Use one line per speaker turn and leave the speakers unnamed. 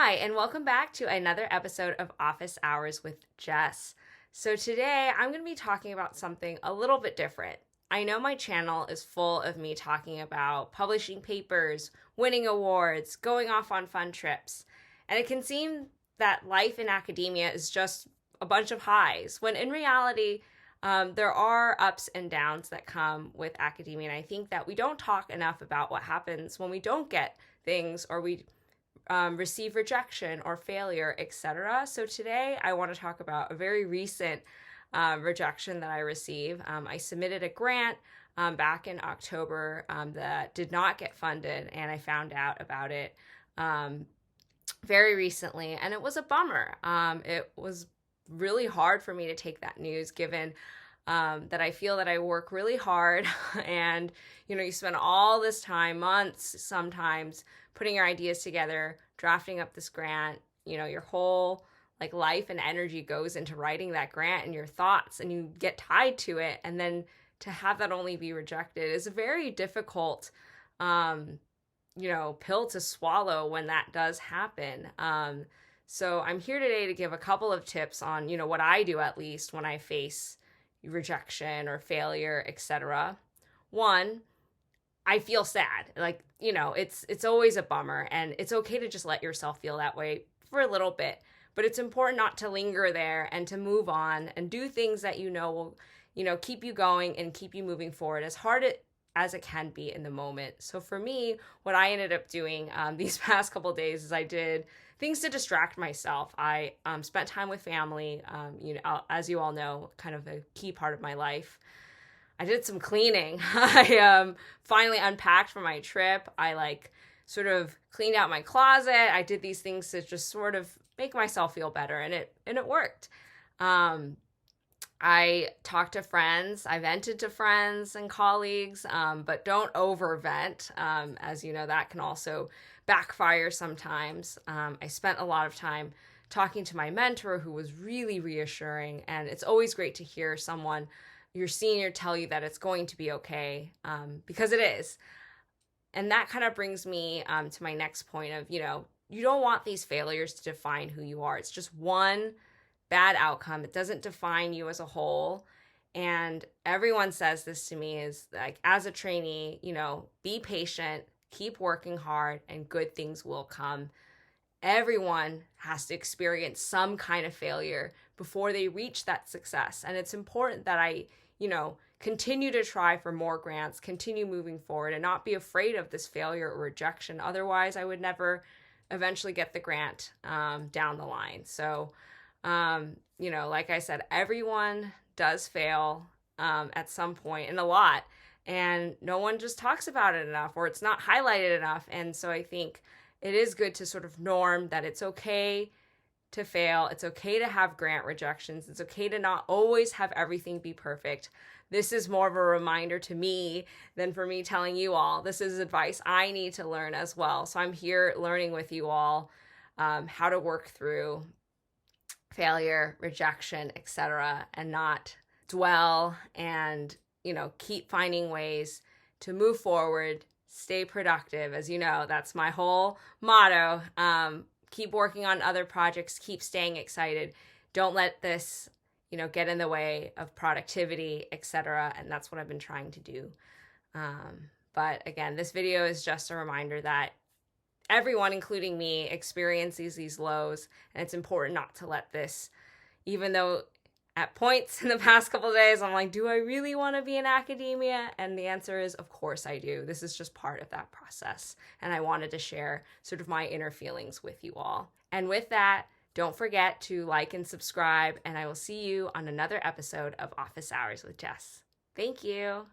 Hi, and welcome back to another episode of Office Hours with Jess. So, today I'm going to be talking about something a little bit different. I know my channel is full of me talking about publishing papers, winning awards, going off on fun trips, and it can seem that life in academia is just a bunch of highs, when in reality, there are ups and downs that come with academia. And I think that we don't talk enough about what happens when we don't get things or we receive rejection or failure, etc. So today I want to talk about a very recent rejection that I received. I submitted a grant back in October that did not get funded, and I found out about it very recently, and it was a bummer. It was really hard for me to take that news, given that I feel that I work really hard and, you spend all this time, months sometimes, putting your ideas together, drafting up this grant, your whole life and energy goes into writing that grant and your thoughts, and you get tied to it. And then to have that only be rejected is a very difficult, pill to swallow when that does happen. So I'm here today to give a couple of tips on, what I do at least when I face rejection or failure, etc. One, I feel sad. It's always a bummer, and it's okay to just let yourself feel that way for a little bit. But it's important not to linger there and to move on and do things that will, keep you going and keep you moving forward as hard as it can be in the moment. So for me, what I ended up doing these past couple days is I did things to distract myself. I spent time with family, as you all know, kind of a key part of my life. I did some cleaning. I finally unpacked for my trip. I sort of cleaned out my closet. I did these things to just sort of make myself feel better, and it worked. I talked to friends. I vented to friends and colleagues, but don't over-vent. As you know, that can also backfire sometimes. I spent a lot of time talking to my mentor, who was really reassuring, and it's always great to hear someone, your senior, tell you that it's going to be okay, because it is. And that kind of brings me to my next point of, you don't want these failures to define who you are. It's just one bad outcome. It doesn't define you as a whole. And everyone says this to me is as a trainee, be patient, keep working hard, and good things will come. Everyone has to experience some kind of failure before they reach that success. And it's important that I, continue to try for more grants, continue moving forward, and not be afraid of this failure or rejection. Otherwise, I would never eventually get the grant down the line. So, like I said, everyone does fail at some point, and a lot. And no one just talks about it enough, or it's not highlighted enough. And so I think it is good to sort of norm that it's okay to fail. It's okay to have grant rejections. It's okay to not always have everything be perfect. This is more of a reminder to me than for me telling you all. This is advice I need to learn as well. So I'm here learning with you all how to work through failure, rejection, etc., and not dwell and, keep finding ways to move forward, stay productive. As you know, that's my whole motto. Keep working on other projects, keep staying excited. Don't let this, get in the way of productivity, etc. And that's what I've been trying to do. But again, this video is just a reminder that everyone, including me, experiences these lows, and it's important not to let this, even though at points in the past couple of days, I'm like, do I really want to be in academia? And the answer is, of course I do. This is just part of that process. And I wanted to share sort of my inner feelings with you all. And with that, don't forget to like and subscribe, and I will see you on another episode of Office Hours with Jess. Thank you.